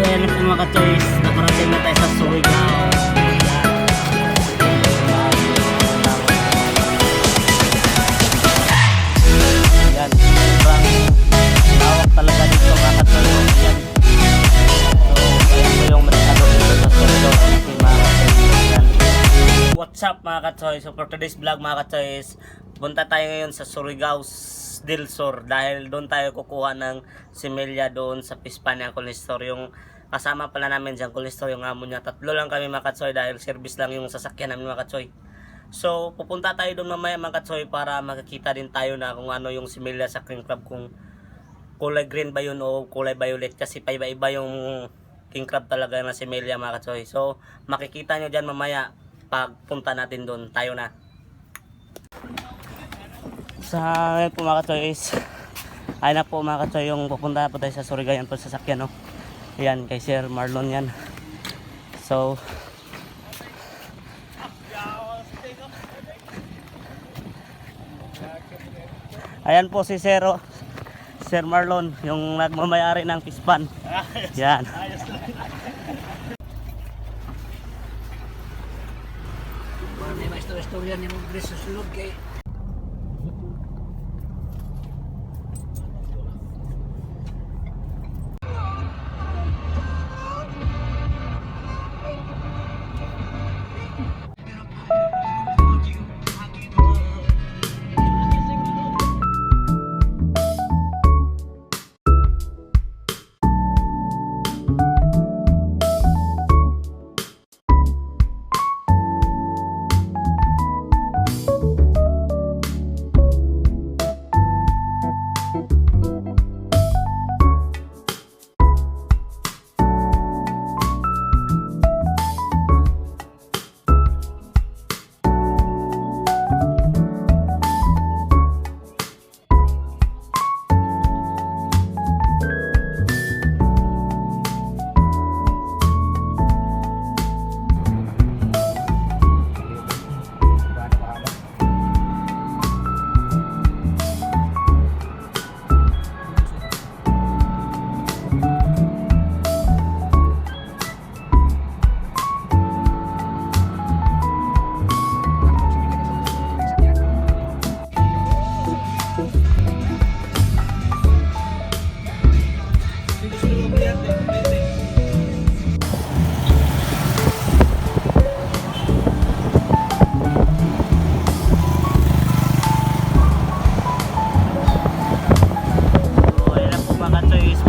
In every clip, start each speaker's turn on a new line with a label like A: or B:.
A: ayan po mga ka-choice, nakarating na tayo sa Surigao. Ayan, sobrang lawak talaga dito mga ka-choice. Ayan. So, ayan po yung merkado dito sa Surigao. Ayan. What's up mga ka-choice? So for today's vlog mga ka-choice, punta tayo ngayon sa Surigao del Sur dahil doon tayo kukuha ng similya doon sa Pispania Colistor. Yung kasama pala namin dyan Colistor, yung amo niya. Tatlo lang kami mga ka-choy dahil service lang yung sasakyan namin mga ka-choy. So pupunta tayo doon mamaya mga ka-choy para makikita din tayo na kung ano yung similya sa King Crab, kung kulay green ba yun o kulay violet, kasi paiba-iba yung King Crab talaga na similya mga ka-choy. So makikita nyo dyan mamaya pag punta natin doon. Tayo na. Sa ngayon po mga ka-choice, ay na po mga ka-choy, yung pupunta po tayo sa Surigao. Yan po sasakyan, no? Yan kay Sir Marlon yan. So ayan po si Sir Marlon, yung nagmamayari ng Pispan. Yan.
B: May istorya ni mo Gris sa sulod kay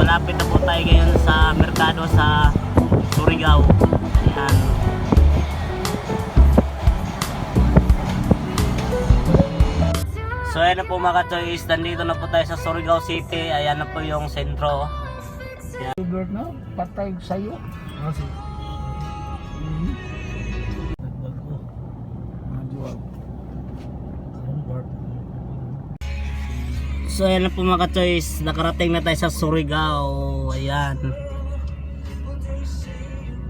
A: malapit na po tayo ngayon sa merkado sa Surigao. Ayan. So ayan na po mga ka-choice, nandito na po tayo sa Surigao City. Ayan na po yung sentro. Ayan.
B: Gilbert na patay sa'yo. Kasi
A: So ayan na po mga ka-choice, nakarating na tayo sa Surigao. Ayan.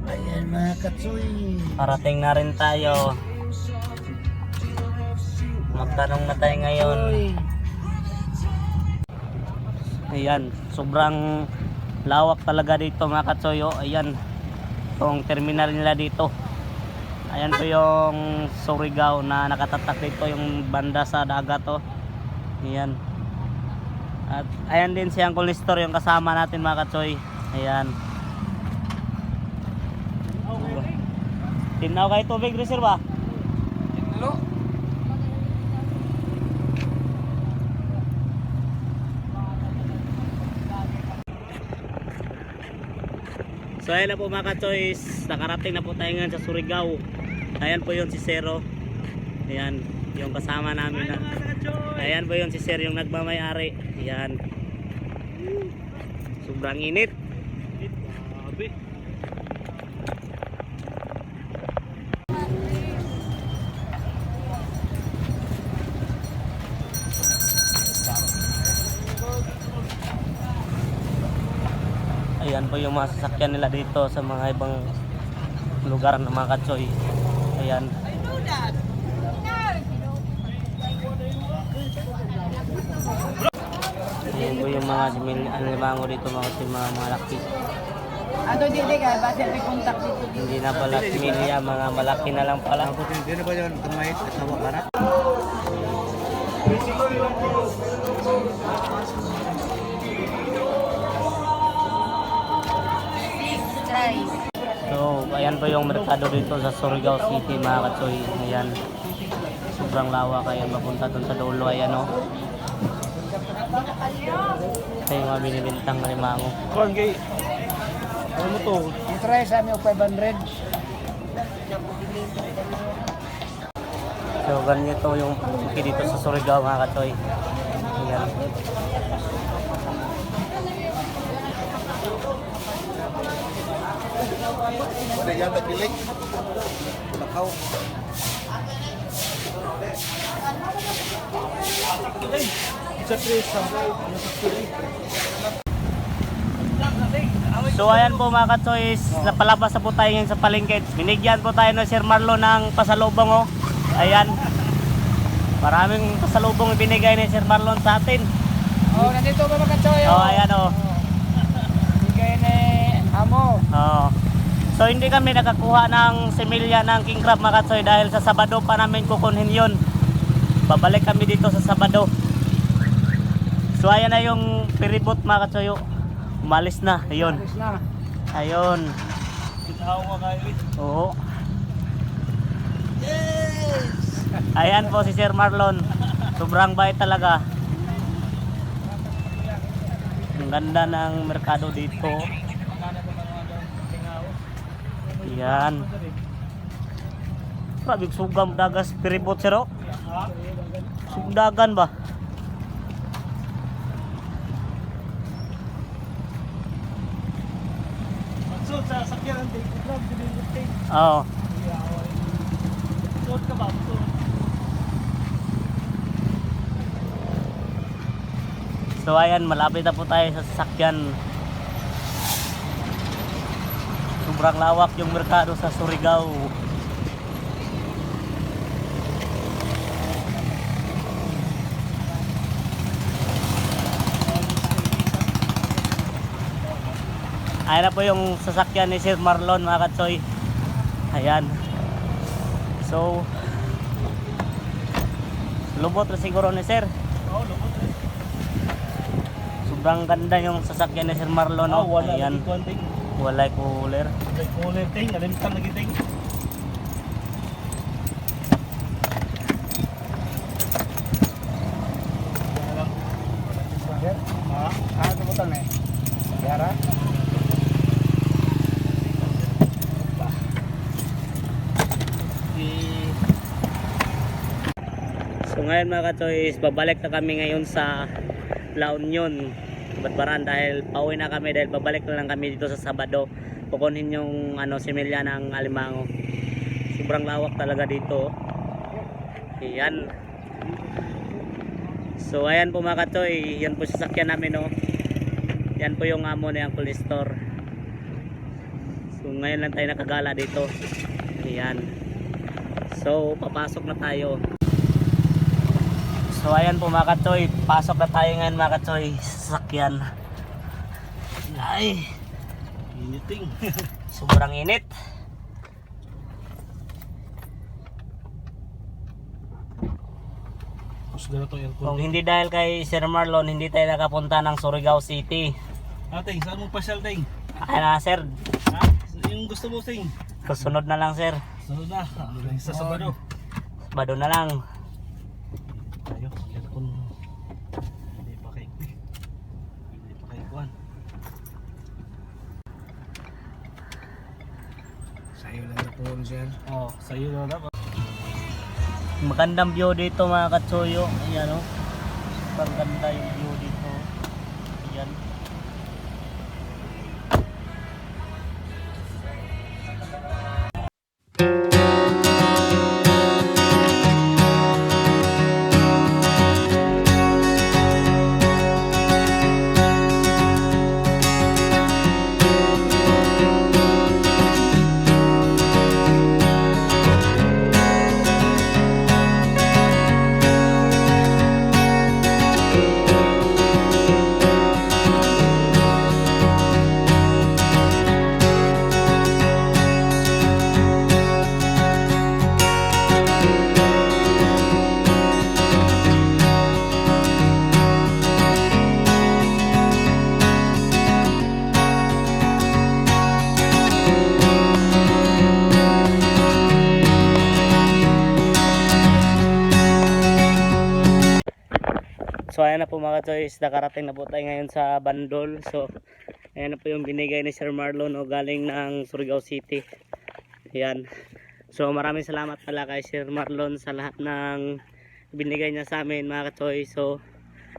B: ayan mga katsoy.
A: Parating na rin tayo. Magtanong na tayo ngayon. Ayan, sobrang lawak talaga dito mga ka-choy. Ayan, itong terminal nila dito. Ayan po yung Surigao na nakatatak dito, yung banda sa dagat. Ayan. At ayan din siyang Colistor, yung kasama natin mga ka-choy. Ayan. Tinaw kayo tubig, reserve ba?
B: Tinlo.
A: So ayan na po mga ka-choice, nakarating na po tayo ngayon sa Surigao. Ayan po yun si Sero. Ayan, yung kasama namin na. Ayan po yun si Sir, yung nagmamayari. Ayan. Sobrang init. Grabe. Ayan po yung mga sasakyan nila dito sa mga ibang lugar ng mga ka-choy. Ayan. Ayan po yung mga alimango dito mga laki.
C: Ato dili ka, base may contact dito.
A: Hindi na pala similya, mga malaki na lang pala.
B: Hindi na ba yun kamay katawa ka na?
C: Try.
A: So, ayan po yung merkado dito sa Surigao City mga katsoy. Ayan. Sobrang lawa kaya mapunta dun sa dulo. Ayan o. Ito yung mga binibintang alimango.
B: Corn gay. Ano mo to? Try sa amin 500.
A: So, ganito yung palengke dito sa Surigao mga katsoy. Ayan.
B: Wala yan tagilig. Lakaw.
A: So ayan po mga katsoy, napalabas na po tayo ngayon sa palengke. Binigyan po tayo ng Sir Marlon ng pasalubong oh. Ayan. Maraming pasalubong ibinigay ni Sir Marlon sa atin.
C: Oh, nandito ba mga choy?
A: Oh, ayan oh.
C: Bigay ni Amo.
A: Oh. So hindi kami nakakuha ng similya ng king crab mga katsoy dahil sa Sabado pa namin kukunin yun. Babalik kami dito sa Sabado. So ayan na yung piribot mga katsoy. Umalis na, ayun.
C: Alis na.
A: Ayun.
B: Kitaw mo kayo.
A: Oo. Ayan po si Sir Marlon. Sobrang bait talaga. Ang ganda ng merkado dito. Ayan. Grabe sugam dagas piribot sir. Sugdagan ba?
B: So sa sakyan ang take club dinilipin.
A: Oo.
B: Suot ka ba? Suot.
A: So ayan, malapit na po tayo sa sasakyan. Sobrang lawak yung merkado sa Surigao. Ayan na po yung sasakyan ni Sir Marlon mga katsoy. Ayan. So lubot na siguro ni Sir.
B: Oo, lubot.
A: Sobrang ganda yung sasakyan ni Sir Marlon.
B: Oh,
A: Oh.
B: wala
A: Ayan.
B: lagi konting.
A: Walay cooler.
B: Kulay ting, alimtang lagi ting. Ano mo tang eh? Yara?
A: So ngayon mga katoys, babalik na kami ngayon sa La Union, Badbaran dahil pauwi na kami dahil babalik na lang kami dito sa Sabado. Kukunin yung similya ng alimango. Sobrang lawak talaga dito. Ayan. So ayan po mga katoy, yan po sasakyan namin oh. Yan po yung amo ni Uncle Store. So ngayon lang tayo nakagala dito. Ayan. So papasok na tayo. So ayan po mga katoy, pasok na tayo ngayon mga katoy sa sasakyan. Ay,
B: Initing.
A: sobrang init.
B: Pusga na to aircon.
A: Kung hindi dahil kay Sir Marlon, hindi tayo nakapunta ng Surigao City.
B: Ting, saan mo pasyal ting?
A: Ay na sir,
B: Ha? Yung gusto mo ting?
A: susunod na lang sir.
B: Sunod na. Sa Sabado.
A: Sabado na lang.
B: Tayo, aircon. Hindi pa kay kuhan. Sa'yo lang na po sir. Oo, sa'yo lang na.
A: Magandang view dito mga katsuyo. Ayan o. Super ganda yung view dito. Ayan. So ayan na po mga ka-choice, nakarating na po tayo ngayon sa Bandol. So ayan na po yung binigay ni Sir Marlon o galing ng Surigao City. Ayan. So maraming salamat pala kay Sir Marlon sa lahat ng binigay niya sa amin mga ka-choice. So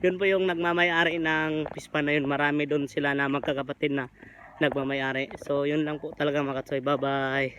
A: yun po yung nagmamayari ng pispa na yun. Marami doon sila na magkakapatid na nagmamayari. So yun lang po talaga mga ka-choice. Bye bye.